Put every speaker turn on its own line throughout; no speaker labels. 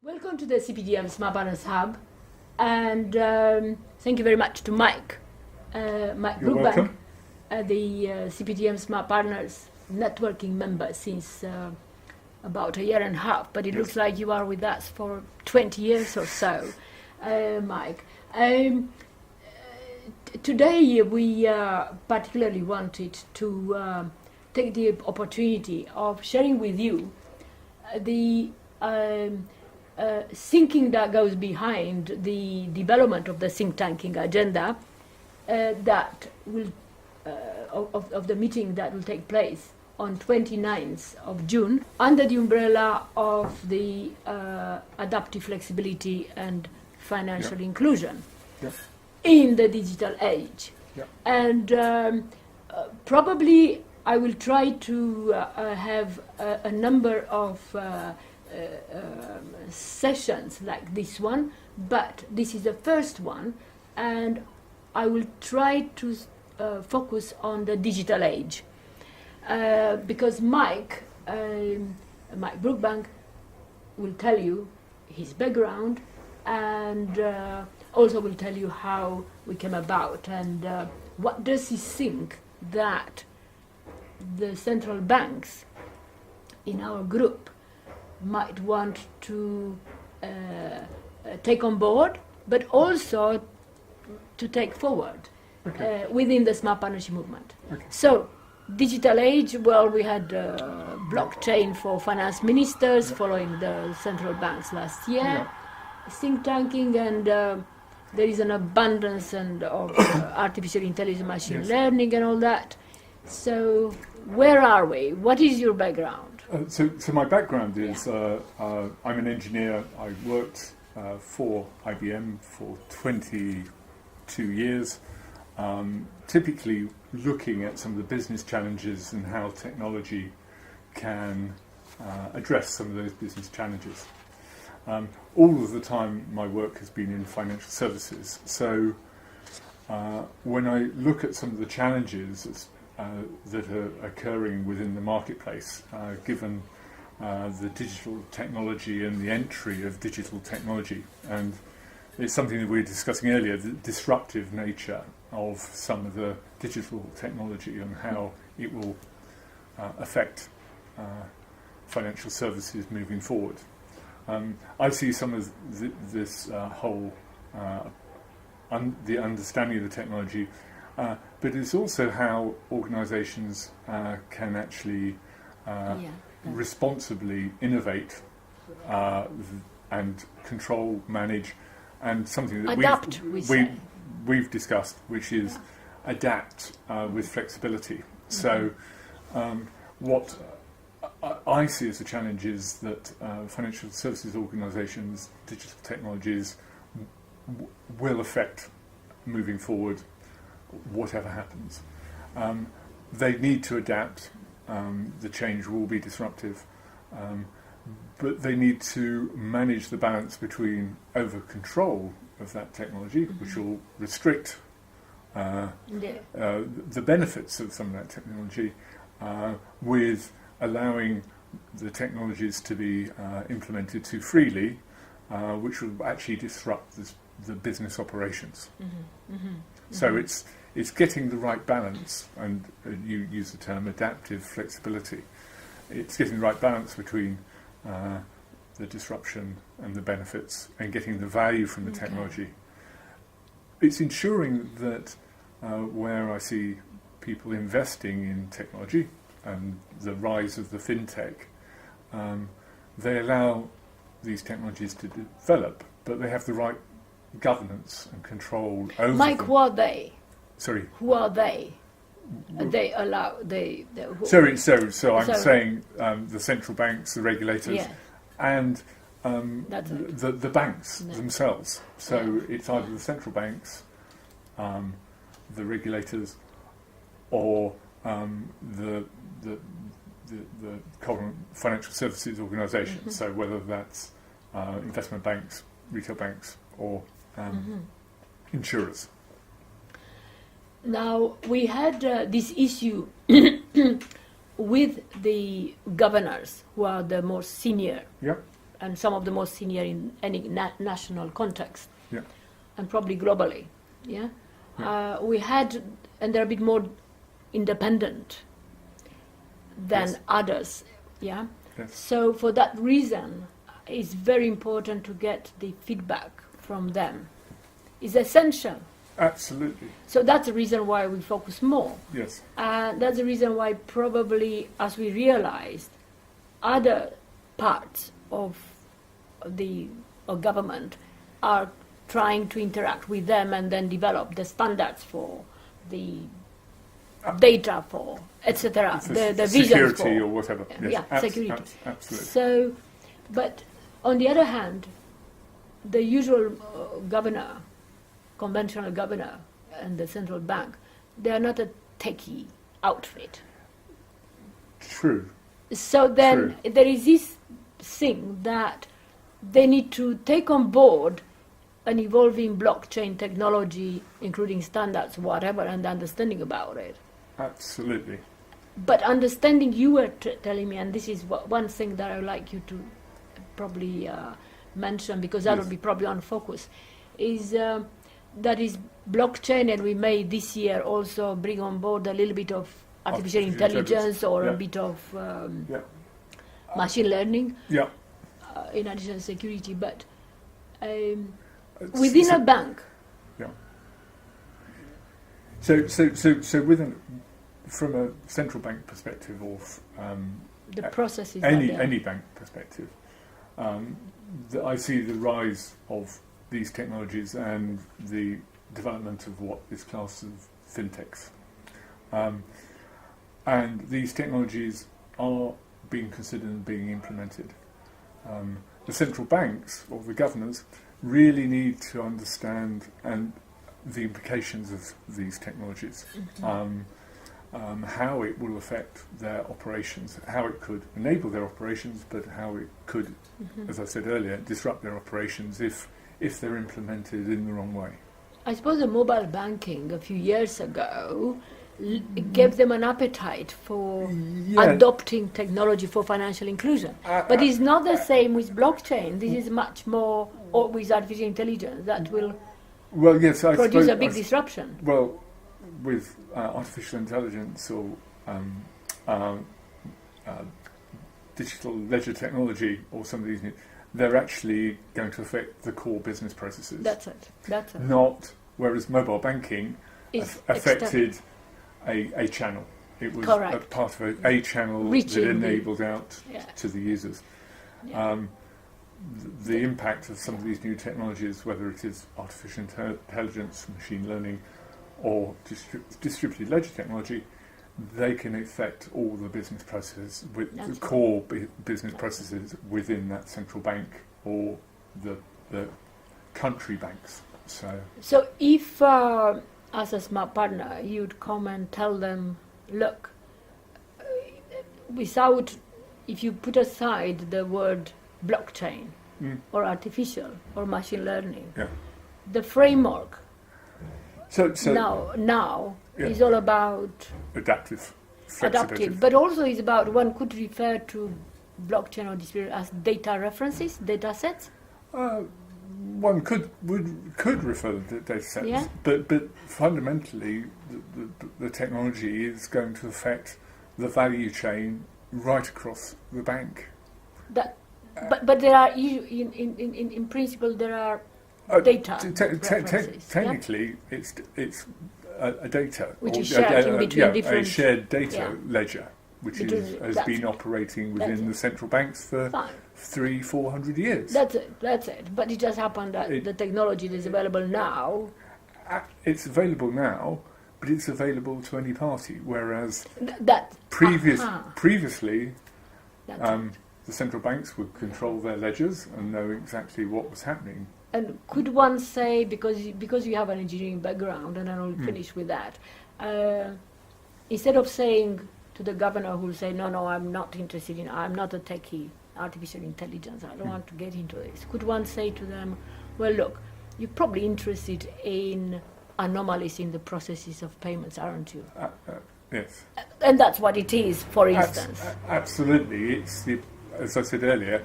Welcome to the CPDM Smart Partners Hub, and thank you very much to Mike Brookbands, the CPDM Smart Partners networking member since about a year and a half, but it looks like you are with us for 20 years or so, Mike. Today we particularly wanted to take the opportunity of sharing with you the thinking that goes behind the development of the think tanking agenda that will of the meeting that will take place on 29th of June under the umbrella of the adaptive flexibility and financial inclusion in the digital age. And probably I will try to have a number of sessions like this one, but this is the first one, and I will try to focus on the digital age because Mike Brookbands will tell you his background and also will tell you how we came about and what does he think that the central banks in our group might want to take on board, but also to take forward within the smart partnership movement. So, digital age, well, we had blockchain for finance ministers following the central banks last year, think tanking, and there is an abundance of artificial intelligence, machine learning and all that. So, where are we? What is your background?
So my background is I'm an engineer. I worked for IBM for 22 years, typically looking at some of the business challenges and how technology can address some of those business challenges. All of the time my work has been in financial services. So when I look at some of the challenges that are occurring within the marketplace, given the digital technology and the entry of digital technology. And it's something that we were discussing earlier, the disruptive nature of some of the digital technology and how it will affect financial services moving forward. I see some of this whole, the understanding of the technology, but it's also how organisations can actually responsibly innovate and control, manage, and something that we've discussed, which is adapt with flexibility. So what I see as a challenge is that financial services organisations, digital technologies will affect moving forward whatever happens. They need to adapt. The change will be disruptive, but they need to manage the balance between over control of that technology, which will restrict the benefits of some of that technology, with allowing the technologies to be implemented too freely, which will actually disrupt the business operations. So it's getting the right balance, and you use the term adaptive flexibility. It's getting the right balance between the disruption and the benefits and getting the value from the technology. It's ensuring that where I see people investing in technology and the rise of the Fintech, they allow these technologies to develop, but they have the right governance and control over
Mike,
them.
who are they?
Sorry.
Who are they? They allow they.
Sorry. So I'm saying the central banks, the regulators, and the banks themselves. So it's either the central banks, the regulators, or the current financial services organisations. So whether that's investment banks, retail banks, or insurers.
Now, we had this issue with the governors, who are the more senior and some of the most senior in any national context,
Yeah.
and probably globally. Yeah, we had, and they're a bit more independent than
Yes.
others. Yeah,
Yes.
so for that reason, it's very important to get the feedback from them. It's essential.
Absolutely.
So that's the reason why we focus more.
Yes.
That's the reason why probably, as we realized, other parts of the government are trying to interact with them and then develop the standards for the data for, etc. The vision
security
for,
or whatever. Yes.
yeah, security.
Absolutely.
So, but on the other hand, the usual governor, conventional governor, and the central bank, they are not a techie outfit.
True.
So then there is this thing that they need to take on board an evolving blockchain technology, including standards, whatever, and understanding about it.
Absolutely.
But understanding, you were telling me, and this is one thing that I would like you to probably mention, because that will be probably on focus, is that is blockchain, and we may this year also bring on board a little bit of artificial intelligence or a bit of machine learning in addition to security, but within a bank.
Yeah. So from a central bank perspective, or
the processes
any bank perspective, I see the rise of these technologies and the development of what is classed as fintechs. And these technologies are being considered and being implemented. The central banks, or the governors, really need to understand the implications of these technologies, how it will affect their operations, how it could enable their operations, but how it could, as I said earlier, disrupt their operations if they're implemented in the wrong way.
I suppose the mobile banking a few years ago gave them an appetite for adopting technology for financial inclusion. But it's not the same with blockchain. This is much more, or with artificial intelligence, that will produce a big disruption.
Well, with artificial intelligence or digital ledger technology or some of these new, they're actually going to affect the core business processes.
That's it.
Not, whereas mobile banking affected a channel. It was a part of a channel that enabled out to the users. Yeah. The impact of some of these new technologies, whether it is artificial intelligence, machine learning, or distributed ledger technology, they can affect all the business processes, with the core business processes within that central bank or the country banks. So
if, as a smart partner, you'd come and tell them, look, if you put aside the word blockchain or artificial or machine learning, the framework now is all about
adaptive,
but also is about, one could refer to blockchain or distributed as data references, data sets.
One could refer to data sets, but fundamentally the technology is going to affect the value chain right across the bank.
But there are in principle there are data references.
Technically, it's a data
which is shared in between different
a shared data ledger, which has been operating within the central banks for 300-400 years.
That's it. But it just happened that the technology is available now.
It's available now, but it's available to any party. Whereas previously, the central banks would control their ledgers and know exactly what was happening.
And could one say, because you have an engineering background, and I'll finish with that, instead of saying to the governor who will say, no, I'm not interested I'm not a techie, artificial intelligence, I don't want to get into this, could one say to them, well, look, you're probably interested in anomalies in the processes of payments, aren't you?
Yes.
And that's what it is, for instance.
Absolutely. It's as I said earlier,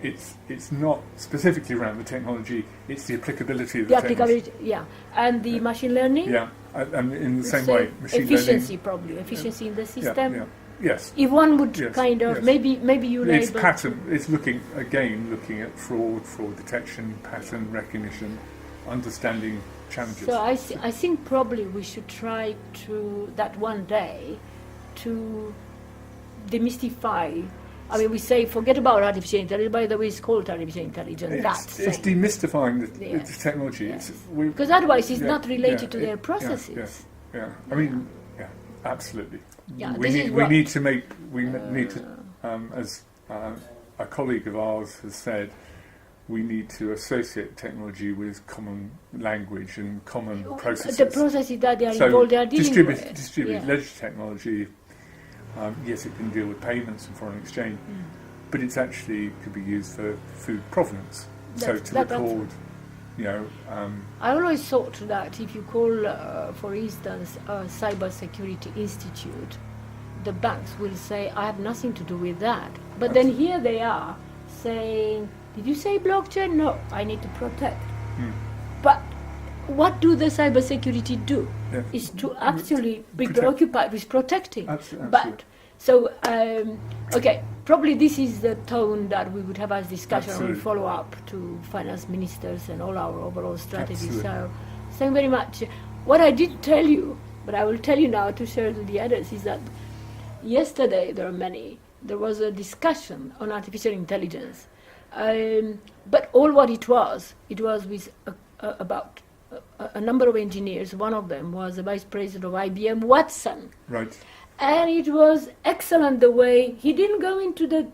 it's not specifically around the technology, it's the applicability of
The
the technology.
applicability, yeah. And the machine learning?
Yeah, and in the same
So
way, machine
efficiency
learning.
probably, efficiency in the
Yeah,
system.
yeah, yes.
If one would
Yes,
kind of,
yes.
maybe you'll
It's
able
pattern. It's looking at fraud detection, pattern recognition, understanding challenges.
So I think probably we should try to, that one day, to demystify. I mean, we say forget about artificial intelligence. By the way, it's called artificial intelligence.
It's demystifying the
Yes,
technology.
yes.
We-
Because otherwise, it's
yeah,
not related
yeah,
to their
it-
processes.
Yeah. I mean, yeah, absolutely.
Yeah,
we
this
need
is
we
what-
need to make need to as a colleague of ours has said, we need to associate technology with common language and common processes.
The processes that they are involved, they are dealing with.
Distributed
Yeah.
ledger technology, yes, it can deal with payments and foreign exchange, but it's actually could be used for food provenance. So
That's-
to
that's-
record,
I always thought that if you call, for instance, a cybersecurity institute, the banks will say, I have nothing to do with that. But then here they are saying, did you say blockchain? No, I need to protect. But what do the cybersecurity do?
Yeah.
Is to actually be
Protect.
preoccupied with protecting.
Absolutely.
But, so, okay, probably this is the tone that we would have as discussion when we
Absolutely.
follow up to finance ministers and all our overall strategy.
Absolutely.
So, thank you very much. What I did tell you, but I will tell you now to share with the others, is that yesterday there was a discussion on artificial intelligence. But all what it was with about a number of engineers. One of them was the vice president of IBM, Watson.
right.
And it was excellent the way he didn't go into the,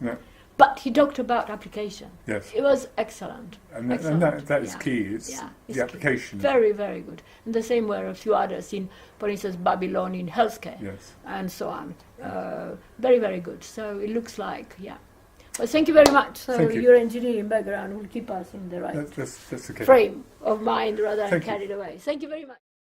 No.
but he talked about application.
Yes.
It was excellent.
And
Excellent.
that is
Yeah.
key. It's
Yeah, it's
the
key.
application.
Very, very good. And the same were a few others in, for instance, Babylon in healthcare.
Yes.
And so on. Very, very good. So it looks like, yeah. Well, thank you very much. So
Thank you.
your engineering background will keep us in the right
That's okay.
frame of mind rather than
Thank you.
carried away. Thank you very much.